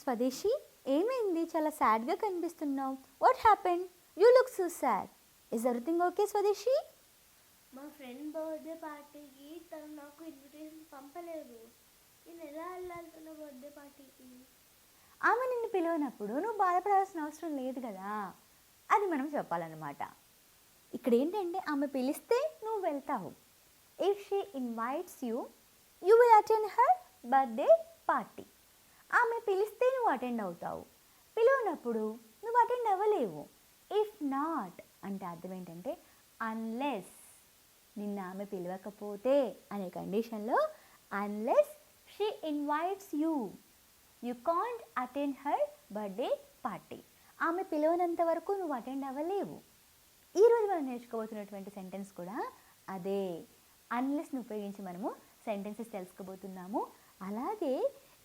స్వదేశీ, ఏమైంది? చాలా సాడ్గా కనిపిస్తున్నావు. What happened? You look so sad. Is everything okay స్వదేశీ? మా ఫ్రెండ్ బర్త్డే పార్టీకి తను నాకు ఇన్విటేషన్ పంపలేదు. నేను ఎలా వెళ్ళాలి తన బర్త్డే పార్టీకి? ఆమె నిన్ను పిలవనప్పుడు నువ్వు బాధపడాల్సిన అవసరం లేదు కదా, అది మనం చెప్పాలన్నమాట. ఇక్కడ ఏంటంటే ఆమె పిలిస్తే నువ్వు వెళ్తావు. If she invites you, you will attend her birthday party. ఆమె పిలిస్తే నువ్వు అటెండ్ అవుతావు, పిలవనప్పుడు నువ్వు అటెండ్ అవ్వలేవు. ఇఫ్ నాట్ అంటే అర్థం ఏంటంటే అన్లెస్, నిన్న ఆమె పిలవకపోతే అనే కండిషన్లో unless she invites you, you can't attend her birthday party. ఆమె పిలవనంత వరకు నువ్వు అటెండ్ అవ్వలేవు. ఈరోజు మనం నేర్చుకోబోతున్నటువంటి సెంటెన్స్ కూడా అదే. అన్లెస్ని ఉపయోగించి మనము సెంటెన్సెస్ తెలుసుకోబోతున్నాము. అలాగే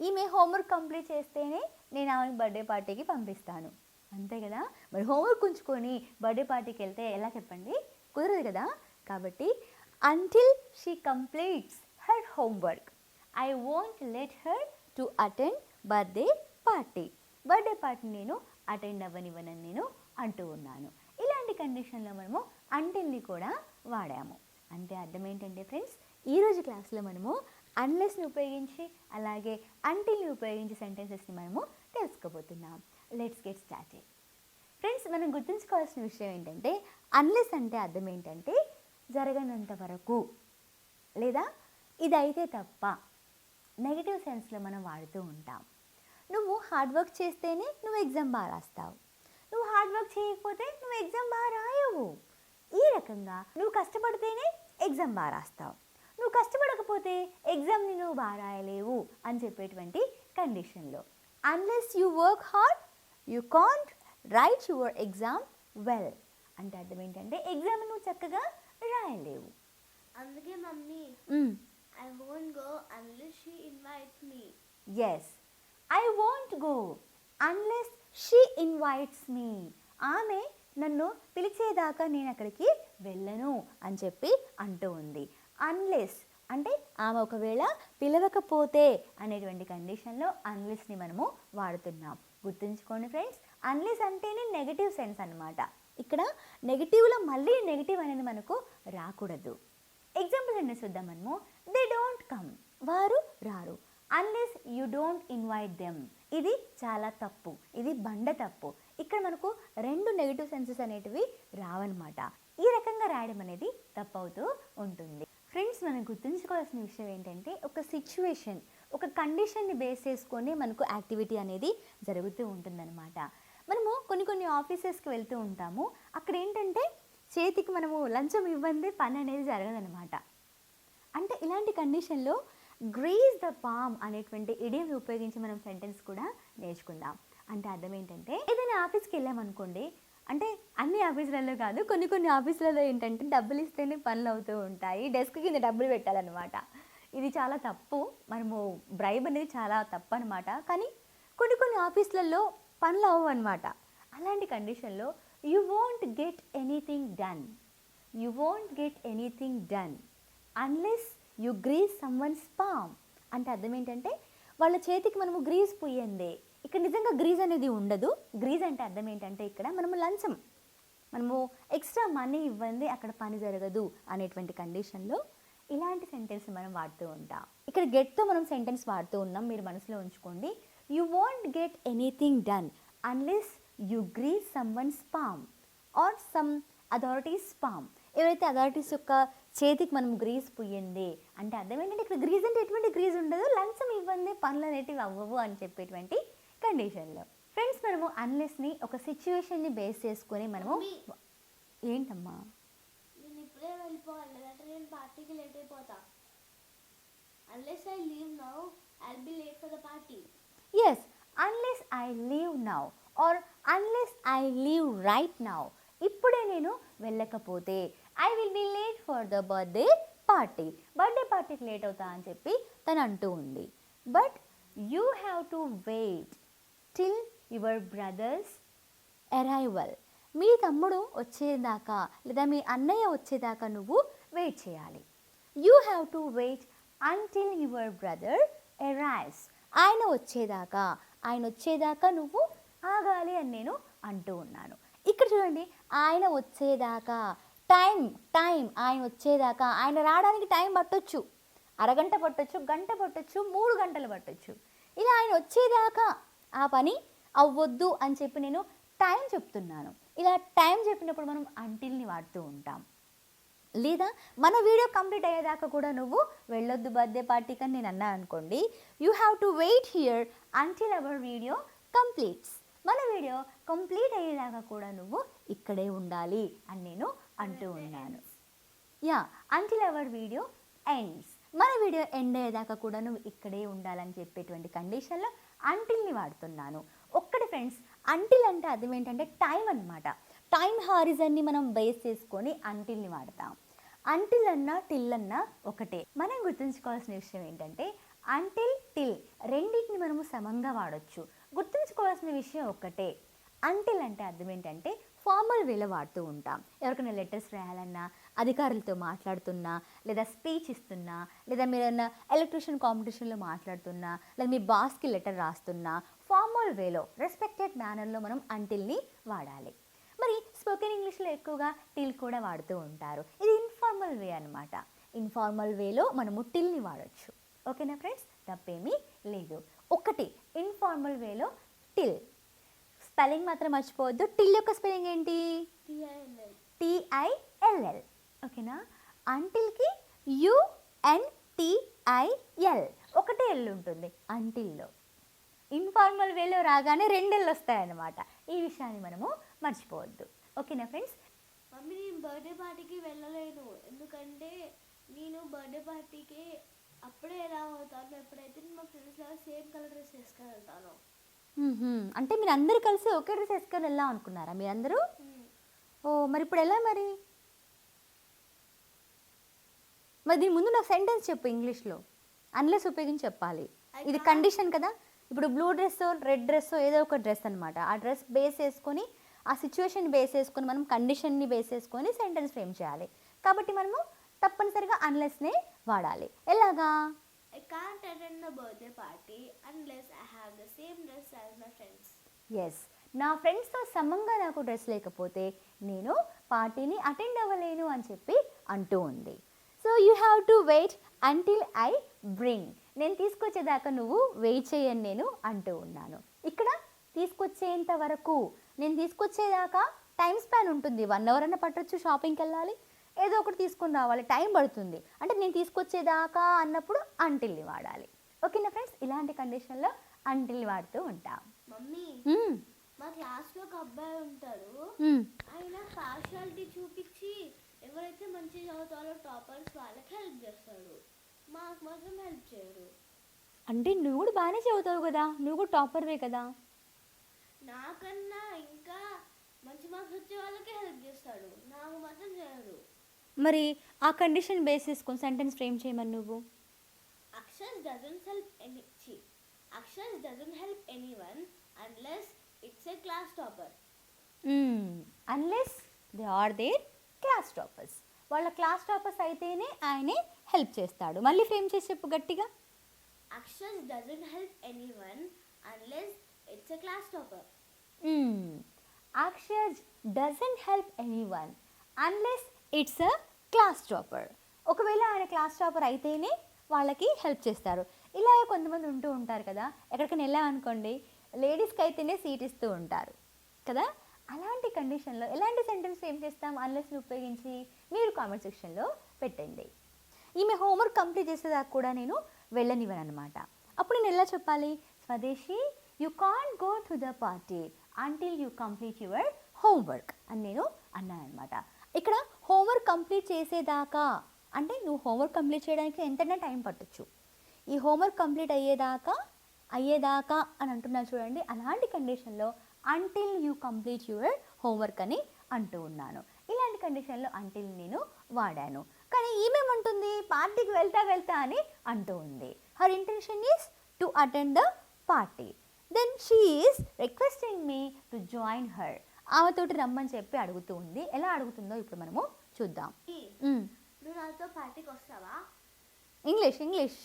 ఈమె హోంవర్క్ కంప్లీట్ చేస్తేనే నేను ఆమె బర్త్డే పార్టీకి పంపిస్తాను, అంతే కదా. మరి హోంవర్క్ ఉంచుకొని బర్త్డే పార్టీకి వెళ్తే ఎలా చెప్పండి? కుదరదు కదా. కాబట్టి until she completes her homework I won't let her to attend birthday party. Birthday party నేను అటెండ్ అవ్వనివ్వనని నేను అంటూ ఉన్నాను. ఇలాంటి కండిషన్లో మనము అంటిల్ని కూడా వాడాము. అంటే అర్థం ఏంటంటే ఫ్రెండ్స్, ఈరోజు క్లాస్లో మనము అన్లెస్ని ఉపయోగించి అలాగే అంటిల్ని ఉపయోగించి సెంటెన్సెస్ని మనము తెలుసుకోబోతున్నాం. Let's get started. ఫ్రెండ్స్, మనం గుర్తుంచుకోవాల్సిన విషయం ఏంటంటే అన్లెస్ అంటే అర్థం ఏంటంటే జరగనంత వరకు, లేదా ఇదైతే తప్ప, నెగిటివ్ సెన్స్లో మనం వాడుతూ ఉంటాం. నువ్వు హార్డ్ వర్క్ చేస్తేనే నువ్వు ఎగ్జామ్ బాగా రాస్తావు, నువ్వు హార్డ్ వర్క్ చేయకపోతే నువ్వు ఎగ్జామ్ బాగా రాయవు. ఈ రకంగా నువ్వు కష్టపడితేనే ఎగ్జామ్ బాగా రాస్తావు, నువ్వు కష్టపడకపోతే ఎగ్జామ్ని నువ్వు బాగా రాయలేవు అని చెప్పేటువంటి కండిషన్లో unless you work hard you can't right your exam well అంటే అర్థం ఏంటంటే ఎగ్జామ్ నువ్వు చక్కగా రాయలేవు. అందుకే mummy I won't go unless she invites me. Yes, I won't go unless she invites me. ఆమె నన్ను పిలిచేదాకా నేను అక్కడికి వెళ్ళను అని చెప్పి అంటూ ఉంది. అన్లెస్ అంటే ఆమె ఒకవేళ పిలవకపోతే అనేటువంటి కండిషన్లో అన్లెస్ని మనము వాడుతున్నాం. గుర్తుంచుకోండి ఫ్రెండ్స్, అన్లెస్ అంటేనే నెగిటివ్ సెన్స్ అన్నమాట. ఇక్కడ నెగిటివ్లో మళ్ళీ నెగిటివ్ అనేది మనకు రాకూడదు. ఎగ్జాంపుల్ ఏంటో చూద్దాం మనము. దే డోంట్ కమ్, వారు రారు. Unless you don't invite them, ఇది చాలా తప్పు, ఇది బండ తప్పు. ఇక్కడ మనకు రెండు నెగిటివ్ సెన్సెస్ అనేటివి రావన్నమాట. ఈ రకంగా రాయడం అనేది తప్పవుతూ ఉంటుంది. ఫ్రెండ్స్, మనం గుర్తుంచుకోవాల్సిన విషయం ఏంటంటే ఒక సిచ్యువేషన్, ఒక కండిషన్ని బేస్ చేసుకొని మనకు యాక్టివిటీ అనేది జరుగుతూ ఉంటుందన్నమాట. మనము కొన్ని ఆఫీసెస్కి వెళ్తూ ఉంటాము. అక్కడ ఏంటంటే చేతికి మనము లంచం ఇవ్వందే పని అనేది జరగదన్నమాట. అంటే ఇలాంటి కండిషన్లో గ్రీజ్ ద పామ్ అనేటువంటి ఇడియం ఉపయోగించి మనం సెంటెన్స్ కూడా నేర్చుకుందాం. అంటే అర్థం ఏంటంటే ఏదైనా ఆఫీస్కి వెళ్ళామనుకోండి, అంటే అన్ని ఆఫీసులలో కాదు, కొన్ని ఆఫీసులలో ఏంటంటే డబ్బులు ఇస్తేనే పనులు అవుతూ ఉంటాయి, డెస్క్ కింద డబ్బులు పెట్టాలన్నమాట. ఇది చాలా తప్పు, మనము బ్రైబ్ అనేది చాలా తప్పు అనమాట. కానీ కొన్ని ఆఫీసులలో పనులు అవ్వవు అనమాట. అలాంటి కండిషన్లో you won't get anything done, you won't get anything done unless you grease someone's palm. అంటే అర్థం ఏంటంటే వాళ్ళ చేతికి మనము గ్రీజ్ పుయ్యందే. ఇక్కడ నిజంగా గ్రీజ్ అనేది ఉండదు. గ్రీజ్ అంటే అర్థం ఏంటంటే ఇక్కడ మనము లంచం, మనము ఎక్స్ట్రా మనీ ఇవ్వండి అక్కడ పని జరగదు అనేటువంటి కండిషన్లో ఇలాంటి సెంటెన్స్ మనం వాడుతూ ఉంటాం. ఇక్కడ గెట్తో మనం సెంటెన్స్ వాడుతూ ఉన్నాం, మీరు మనసులో ఉంచుకోండి. You won't get anything done unless you grease someone's palm or some authorities palm. ఎవరైతే అథారిటీస్ యొక్క చేతికి మనం గ్రీజ్ పుయ్యింది అంటే అర్థం ఏంటంటే ఇక్కడ గ్రీజ్ అంటే ఎటువంటి గ్రీజ్ ఉండదు, లంచం ఇవ్వండి పనులు అనేటివి అవ్వవు అని చెప్పేటువంటి కండిషన్లో. ఫ్రెండ్స్, మనము అన్లెస్ని ఒక సిచ్యువేషన్ని బేస్ చేసుకొని మనము ఏంటమ్మా నేను ఇప్పుడే వెళ్ళిపోవాలి, లేదంటే నేను పార్టీకి లేట్ అయిపోతా. Unless I leave now, I'll be late for the party. Yes, unless I leave now or unless I leave right now. ఇప్పుడే నేను వెళ్ళకపోతే I will be late for the birthday party. Birthday పార్టీకి late అవుతా అని చెప్పి తను అంటూ ఉంది. But you have to wait till your brother's arrival. మీ తమ్ముడు వచ్చేదాకా లేదా మీ అన్నయ్య వచ్చేదాకా నువ్వు వెయిట్ చేయాలి. You have to wait until your brother arrives. ఆయన వచ్చేదాకా, ఆయన వచ్చేదాకా నువ్వు ఆగాలి అని నేను అంటూ ఉన్నాను. ఇక్కడ చూడండి, ఆయన వచ్చేదాకా, టైం టైం ఆయన వచ్చేదాకా. ఆయన రావడానికి టైం పట్టొచ్చు, అరగంట పట్టొచ్చు, గంట పట్టొచ్చు, 3 గంటలు పట్టొచ్చు. ఇలా ఆయన వచ్చేదాకా ఆ పని అవ్వద్దు అని చెప్పి నేను టైం చెప్తున్నాను. ఇలా టైం చెప్పినప్పుడు మనం అంటిల్ని వాడుతూ ఉంటాం. లేదా మన వీడియో కంప్లీట్ అయ్యేదాకా కూడా నువ్వు వెళ్ళొద్దు బర్త్డే పార్టీకి అని నేను అన్నా అనుకోండి, you have to wait here until our video completes. మన వీడియో కంప్లీట్ అయ్యేదాకా కూడా నువ్వు ఇక్కడే ఉండాలి అని నేను అంటూ ఉన్నాను. Yeah, until our video ends. మన వీడియో ఎండ్ అయ్యేదాకా కూడా నువ్వు ఇక్కడే ఉండాలని చెప్పేటువంటి కండిషన్లో అంటిల్ని వాడుతున్నాను. ఒక్కటి ఫ్రెండ్స్, అంటిల్ అంటే అర్థం ఏంటంటే టైం అన్నమాట. టైం హారిజన్ని మనం బేస్ చేసుకొని అంటిల్ని వాడతాం. అంటిల్ అన్నా టిల్ అన్నా ఒకటే. మనం గుర్తుంచుకోవాల్సిన విషయం ఏంటంటే అంటిల్ టిల్ రెండింటిని మనము సమంగా వాడచ్చు. గుర్తుంచుకోవాల్సిన విషయం ఒక్కటే, అంటిల్ అంటే అర్థం ఏంటంటే ఫార్మల్ వేలో వాడుతూ ఉంటాం. ఎవరికైనా లెటర్స్ రాయాలన్నా, అధికారులతో మాట్లాడుతున్నా, లేదా స్పీచ్ ఇస్తున్నా, లేదా మీరైనా ఎలక్ట్రిషియన్ కాంపిటీషన్లో మాట్లాడుతున్నా, లేదా మీ బాస్కి లెటర్ రాస్తున్నా, ఫార్మల్ వేలో రెస్పెక్టెడ్ మేనర్లో మనం అంటిల్ని వాడాలి. మరి స్పోకెన్ ఇంగ్లీష్లో ఎక్కువగా టిల్ కూడా వాడుతూ ఉంటారు. ఇది ఇన్ఫార్మల్ వే అనమాట. ఇన్ఫార్మల్ వేలో మనము టిల్ని వాడచ్చు. ఓకేనా ఫ్రెండ్స్, తప్పేమీ లేదు. ఒకటి ఇన్ఫార్మల్ వేలో టిల్. స్పెల్లింగ్ మాత్రం మర్చిపోవద్దు. టిల్ యొక్క స్పెల్లింగ్ ఏంటి? TILL. ఓకేనా. అంటిల్కి UNTIL, ఒకటే ఎల్ ఉంటుంది అంటిల్లో. ఇన్ఫార్మల్ వేలో రాగానే 2 ఎల్లు వస్తాయన్నమాట. ఈ విషయాన్ని మనము మర్చిపోవద్దు. ఓకేనా ఫ్రెండ్స్. మమ్మీ, నేను బర్త్డే పార్టీకి వెళ్ళలేను, ఎందుకంటే నేను బర్త్డే పార్టీకి అప్పుడే ఎలా అవుతాను, ఎప్పుడైతే మా ఫ్రెండ్స్ లాగా సేమ్ కలర్ డ్రెస్ వేసుకొని వెళ్తాను. అంటే మీరు అందరూ కలిసి ఒకే డ్రెస్ వేసుకొని వెళ్దాం అనుకున్నారా మీరందరూ? ఓ, మరి ఇప్పుడు ఎలా మరి దీని ముందు నాకు సెంటెన్స్ చెప్పు ఇంగ్లీష్లో. అన్లెస్ ఉపయోగించి చెప్పాలి. ఇది కండిషన్ కదా. ఇప్పుడు బ్లూ డ్రెస్, రెడ్ డ్రెస్, ఏదో ఒక డ్రెస్ అనమాట. ఆ డ్రెస్ బేస్ చేసుకొని, ఆ సిచ్యువేషన్ బేస్ చేసుకొని, మనం కండిషన్ని బేస్ చేసుకొని సెంటెన్స్ ఫ్రేమ్ చేయాలి. కాబట్టి మనము తప్పనిసరిగా అన్లెస్నే వాడాలి. ఎలాగా? I can't attend the birthday party unless I have the same dress as my friends. Yes, నా ఫ్రెండ్స్తో సమంగా నాకు డ్రెస్ లేకపోతే నేను పార్టీని అటెండ్ అవ్వలేను అని చెప్పి అంటూ ఉంది. So you have to wait until I bring. నేను తీసుకొచ్చేదాకా నువ్వు వెయిట్ చేయని నేను అంటూ ఉన్నాను. ఇక్కడ తీసుకొచ్చేంత వరకు, నేను తీసుకొచ్చేదాకా టైం స్పాన్ ఉంటుంది. 1 అవర్ అన్న పట్టొచ్చు, షాపింగ్కి వెళ్ళాలి, ఏదో ఒకటి తీసుకొని రావాలి, టైం పడుతుంది. అంటే నేను తీసుకొచ్చేదాకా అన్నప్పుడు అంటిల్ని వాడాలి. ఓకేనా ఫ్రెండ్స్, ఇలాంటి కండిషన్లో అంటిల్ని వాడుతూ ఉంటాం. మమ్మీ, మా క్లాస్లో ఒక అబ్బాయి ఉంటాడు, ఆయన పార్షియాలిటీ చూపించి ఎవరైతే మంచిగా చదువుతారో టాపర్స్ వాళ్ళకి హెల్ప్ చేస్తాడు, మాకు మాత్రం హెల్ప్ చేయరు. అంటే నువ్వు కూడా బాగానే చదువుతావు కదా, నువ్వు కూడా టాపర్వే కదా. నాకన్నా ఇంకా మంచి మార్క్స్ వచ్చే వాళ్ళకే హెల్ప్ చేస్తాడు, నాకు మాత్రం చేయరు. మరి ఆ కండిషన్ బేస్ చేసుకొని సెంటెన్స్ ఫ్రేమ్ చేయమని నువ్వు. Akshars doesn't help anyone unless it's a class topper. Unless they are their class toppers. వాళ్ళ క్లాస్ టాపర్స్ అయితేనే ఆయనే హెల్ప్ చేస్తాడు. మళ్ళీ ఫ్రేమ్ చేసి చెప్పు గట్టిగా. Akshars doesn't help anyone unless it's a class topper. Akshars doesn't help anyone unless it's a class topper. ఒకవేళ ఆయన క్లాస్ టాపర్ అయితేనే వాళ్ళకి హెల్ప్ చేస్తారు. ఇలా కొంతమంది ఉంటూ ఉంటారు కదా, ఎక్కడికైనా వెళ్ళామనుకోండి, లేడీస్కి అయితేనే సీట్ ఇస్తూ ఉంటారు కదా. అలాంటి కండిషన్లో ఎలాంటి సెంటెన్స్ ఏం చేస్తాం అన్లెస్ని ఉపయోగించి? మీరు కామెంట్ సెక్షన్లో పెట్టండి. ఈమె హోంవర్క్ కంప్లీట్ చేసేదాకా కూడా నేను వెళ్ళనివ్వను అనమాట. అప్పుడు నేను ఎలా చెప్పాలి? స్వదేశీ, you can't go to the party until you complete your homework అని నేను అన్నాను అనమాట. ఇక్కడ హోంవర్క్ కంప్లీట్ చేసేదాకా అంటే నువ్వు హోంవర్క్ కంప్లీట్ చేయడానికి ఎంతైనా టైం పట్టొచ్చు. ఈ హోంవర్క్ కంప్లీట్ అయ్యేదాకా అని అంటున్నాను చూడండి. అలాంటి కండిషన్లో until you complete your homework అని అంటూ ఉన్నాను. ఇలాంటి కండిషన్లో అంటిల్ నేను వాడాను. కానీ ఈమెమంటుంది? పార్టీకి వెళ్తా అని అంటూ ఉంది. Her intention is to attend the party. Then she is requesting me to join her. ఆమెతోటి రమ్మని చెప్పి అడుగుతూ ఉంది. ఎలా అడుగుతుందో ఇప్పుడు మనము చూద్దాం. నువ్వు నాతో పార్టీకి వస్తావా? English.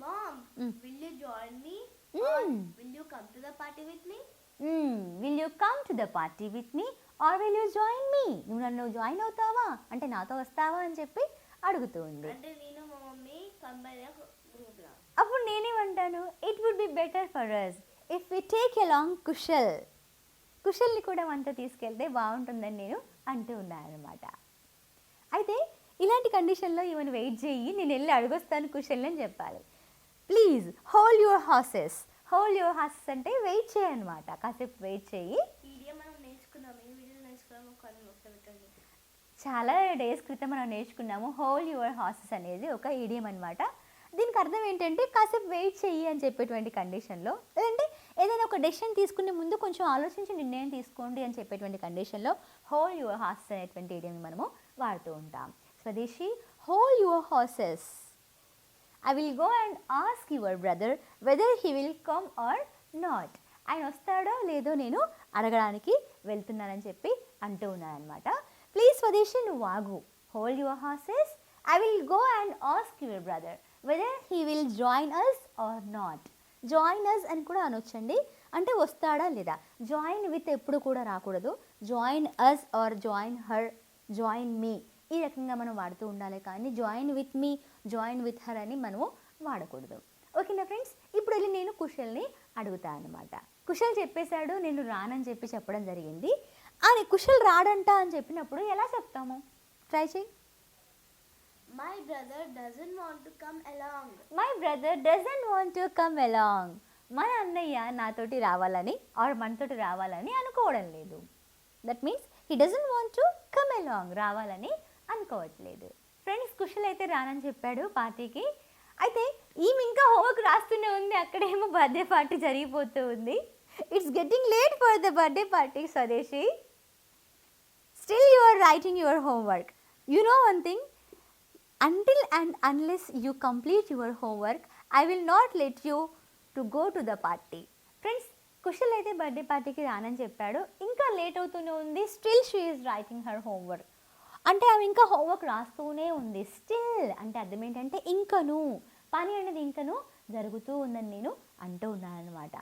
Mom, will you join me? Will you come to the party with me? Will you come to the party with me or will you join me? నువ్వు నన్ను జాయిన్ అవుతావా అంటే నాతో వస్తావా అని చెప్పి అడుగుతూ ఉంది. అంటే నేను మా మమ్మీ కంబైన్గా గ్రూప్ లా. అప్పుడు నేనేమంటాను, it would be better for us if we take along కుషల్ని కూడా మనతో తీసుకెళ్తే బాగుంటుందని నేను అంటూ ఉన్నాను అనమాట. అయితే ఇలాంటి కండిషన్లో ఈవెన్ వెయిట్ చేయి, నేను వెళ్ళి అడుగొస్తాను కుషల్ని అని చెప్పాలి. ప్లీజ్ హోల్డ్ యువర్ హార్సెస్ అంటే వెయిట్ చేయనమాట, కాసేపు వెయిట్ చేయి. మనం నేర్చుకున్నాం, ఈ వీడియో నేర్చుకున్నాము, కానీ మొత్తం చాలా డేస్ క్రితం మనం నేర్చుకున్నాము. హోల్డ్ యువర్ హార్సెస్ అనేది ఒక ఈడియం అనమాట. దీనికి అర్థం ఏంటంటే కాసేపు వెయిట్ చెయ్యి అని చెప్పేటువంటి కండిషన్లో, లేదంటే ఏదైనా ఒక డెసిషన్ తీసుకునే ముందు కొంచెం ఆలోచించి నిర్ణయం తీసుకోండి అని చెప్పేటువంటి కండిషన్లో హోల్డ్ యువర్ హార్సెస్ అనేటువంటి ఈడియం మనము వాడుతూ ఉంటాం. స్వదేశీ, hold your horses. I will go and ask your brother whether he will come or not. ఆయన వస్తాడో లేదో నేను అడగడానికి వెళ్తున్నానని చెప్పి అంటూ ఉన్నానమాట. ప్లీజ్ స్వదేశీ, నువ్వు ఆగు. Hold your horses. I will go and ask your brother whether he will join us or not. Join us అని కూడా అనొచ్చండి, అంటే వస్తాడా లేదా. జాయిన్ విత్ ఎప్పుడు కూడా రాకూడదు. Join us or join her, join me, ఈ రకంగా మనం వాడుతూ ఉండాలి, కానీ join with me, join with her అని మనము వాడకూడదు. ఓకేనా ఫ్రెండ్స్, ఇప్పుడు వెళ్ళి నేను కుషల్ని అడుగుతాను అనమాట. కుషల్ చెప్పేశాడు నేను రానని చెప్పడం జరిగింది. అని కుషల్ రాడంట అని చెప్పినప్పుడు ఎలా చెప్తాము, ట్రై చేయి. My brother doesn't want to come along. My brother doesn't want to come along. మన అన్నయ్య నాతోటి రావాలని ఆర్ మనతోటి రావాలని అనుకోవడం లేదు. That means he doesn't want to come along, రావాలని అనుకోవట్లేదు. ఫ్రెండ్స్, కుషల్ అయితే రానని చెప్పాడు పార్టీకి. అయితే ఈమె ఇంకా హోంవర్క్ రాస్తూనే ఉంది, అక్కడేమో బర్త్డే పార్టీ జరిగిపోతూ ఉంది. It's getting late for the birthday party స్వదేశీ. Still you are writing your homework. You know one thing, until and unless you complete your homework, I will not let you to go to the party. Friends, Kushal అయితే birthday పార్టీకి రానని చెప్పాడు, ఇంకా late అవుతూనే ఉంది. Still she is writing her homework, అంటే ఆమె ఇంకా హోంవర్క్ రాస్తూనే ఉంది. స్టిల్ అంటే అర్థం ఏంటంటే ఇంకను, పని అనేది ఇంకను జరుగుతూ ఉందని నేను అంటూ ఉన్నాను అనమాట.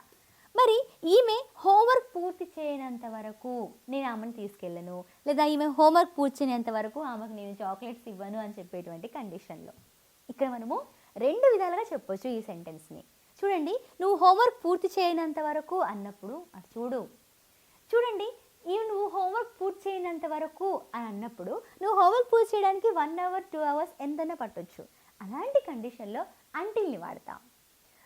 మరి ఈమె హోంవర్క్ పూర్తి చేయనంత వరకు నేను ఆమెను తీసుకెళ్ళను, లేదా ఈమె హోంవర్క్ పూర్తి చేయనంత వరకు ఆమెకు నేను చాక్లెట్స్ ఇవ్వను అని చెప్పేటువంటి కండిషన్లో ఇక్కడ మనము రెండు విధాలుగా చెప్పొచ్చు ఈ సెంటెన్స్ని. చూడండి, నువ్వు హోంవర్క్ పూర్తి చేయనంత వరకు అన్నప్పుడు అటు చూడండి, నువ్వు హోంవర్క్ పూర్తి చేయనంత వరకు అని అన్నప్పుడు నువ్వు హోంవర్క్ పూర్తి చేయడానికి 1 hour 2 hours ఎంతైనా పట్టొచ్చు. అలాంటి కండిషన్లో అంటిల్ని వాడతాం.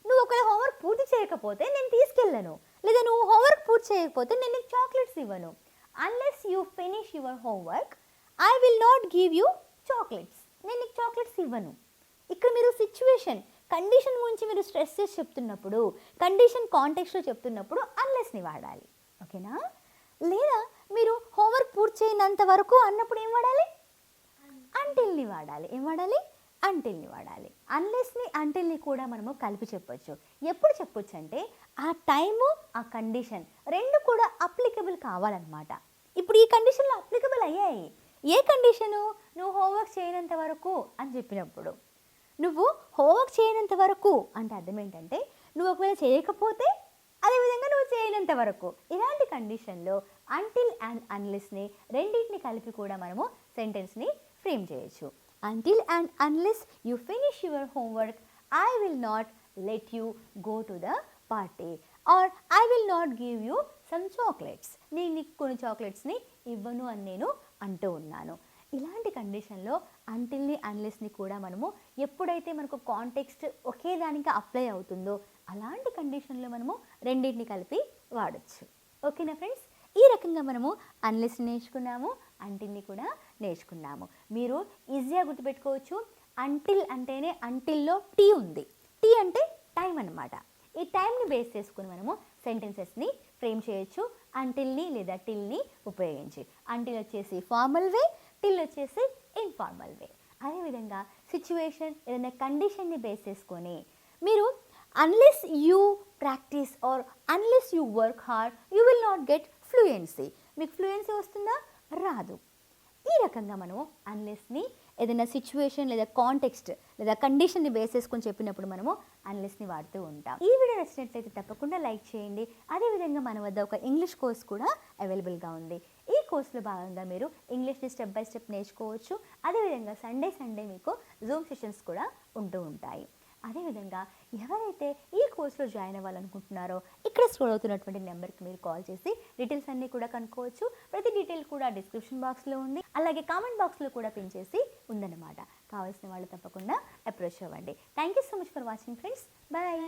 నువ్వు ఒకవేళ హోంవర్క్ పూర్తి చేయకపోతే నేను తీసుకెళ్ళను, లేదా నువ్వు హోంవర్క్ పూర్తి చేయకపోతే నేను నీకు చాక్లెట్స్ ఇవ్వను. Unless you finish your homework I will not give you chocolates. నేను నీకు చాక్లెట్స్ ఇవ్వను. ఇక్కడ మీరు సిచ్యువేషన్, కండిషన్ గురించి మీరు స్ట్రెస్ చేసి చెప్తున్నప్పుడు, కండిషన్ కాంటెక్స్ట్లో చెప్తున్నప్పుడు అన్లెస్ని వాడాలి. ఓకేనా? లేదా మీరు హోంవర్క్ పూర్తి చేయనంత వరకు అన్నప్పుడు ఏం వాడాలి? అంటిల్ని వాడాలి. ఏం వాడాలి? అంటిల్ని వాడాలి. అన్లెస్ని అంటిల్ని కూడా మనము కలిపి చెప్పొచ్చు. ఎప్పుడు చెప్పొచ్చు అంటే ఆ టైము, ఆ కండిషన్ రెండు కూడా అప్లికబుల్ కావాలన్నమాట. ఇప్పుడు ఈ కండిషన్లో అప్లికబుల్ అయ్యాయి. ఏ కండిషను? నువ్వు హోంవర్క్ చేయనంత వరకు అని చెప్పినప్పుడు. నువ్వు హోంవర్క్ చేయనంత వరకు అంటే అర్థం ఏంటంటే నువ్వు ఒకవేళ చేయకపోతే అదేవిధంగా నువ్వు చేయనంత వరకు. ఇలాంటి కండిషన్లో అంటిల్ అండ్ అన్లెస్ని రెండింటిని కలిపి కూడా మనము సెంటెన్స్ని ఫ్రేమ్ చేయొచ్చు. Until and unless you finish your homework, I will not let you go to the party, or I will not give you some chocolates. నేను నీకు కొన్ని చాక్లెట్స్ని ఇవ్వను అని నేను అంటూ ఉన్నాను. ఇలాంటి కండిషన్లో అంటిల్ని అన్లెస్ని కూడా మనము ఎప్పుడైతే మనకు కాంటెక్స్ట్ ఒకే దానికి అప్లై అవుతుందో అలాంటి కండిషన్లో మనము రెండింటిని కలిపి వాడచ్చు. ఓకేనా ఫ్రెండ్స్? ఈ రకంగా మనము అన్లెస్ని నేర్చుకున్నాము, అంటిల్ని కూడా నేర్చుకున్నాము. మీరు ఈజీగా గుర్తుపెట్టుకోవచ్చు. అంటిల్ అంటేనే అంటిల్లో టీ ఉంది. టీ అంటే టైం అన్నమాట. ఈ టైంని బేస్ చేసుకుని మనము సెంటెన్సెస్ని ఫ్రేమ్ చేయొచ్చు అంటిల్ని లేదా టిల్ని ఉపయోగించి. అంటిల్ వచ్చేసి ఫార్మల్ వే, టిల్ వచ్చేసి ఇన్ఫార్మల్ వే. అదేవిధంగా సిచ్యువేషన్ ఏదైనా కండిషన్ని బేస్ చేసుకొని మీరు unless you practise or unless you work hard you will not get fluency. మీకు ఫ్లూయెన్సీ వస్తుందా? రాదు. ఈ రకంగా మనము అన్లెస్ని ఏదైనా సిచ్యువేషన్ లేదా కాంటెక్స్ట్ లేదా కండిషన్ని బేస్ చేసుకొని చెప్పినప్పుడు మనము అన్లెస్ని వాడుతూ ఉంటాం. ఈ వీడియో నచ్చినట్లయితే తప్పకుండా లైక్ చేయండి. అదేవిధంగా మన వద్ద ఒక ఇంగ్లీష్ కోర్స్ కూడా అవైలబుల్గా ఉంది. ఈ కోర్సులో భాగంగా మీరు ఇంగ్లీష్ని స్టెప్ బై స్టెప్ నేర్చుకోవచ్చు. అదేవిధంగా సండే మీకు జూమ్ సెషన్స్ కూడా ఉంటూ ఉంటాయి. అదేవిధంగా ఎవరైతే ఈ కోర్సులో జాయిన్ అవ్వాలనుకుంటున్నారో ఇక్కడ స్క్రోల్ అవుతున్నటువంటి నెంబర్కి మీరు కాల్ చేసి డీటెయిల్స్ అన్నీ కూడా కనుక్కోవచ్చు. ప్రతి డీటెయిల్ కూడా డిస్క్రిప్షన్ బాక్స్లో ఉంది, అలాగే కామెంట్ బాక్స్లో కూడా పిన్ చేసి ఉందన్నమాట. కావాల్సిన వాళ్ళు తప్పకుండా అప్రోచ్ అవ్వండి. Thank you so much for watching friends. Bye.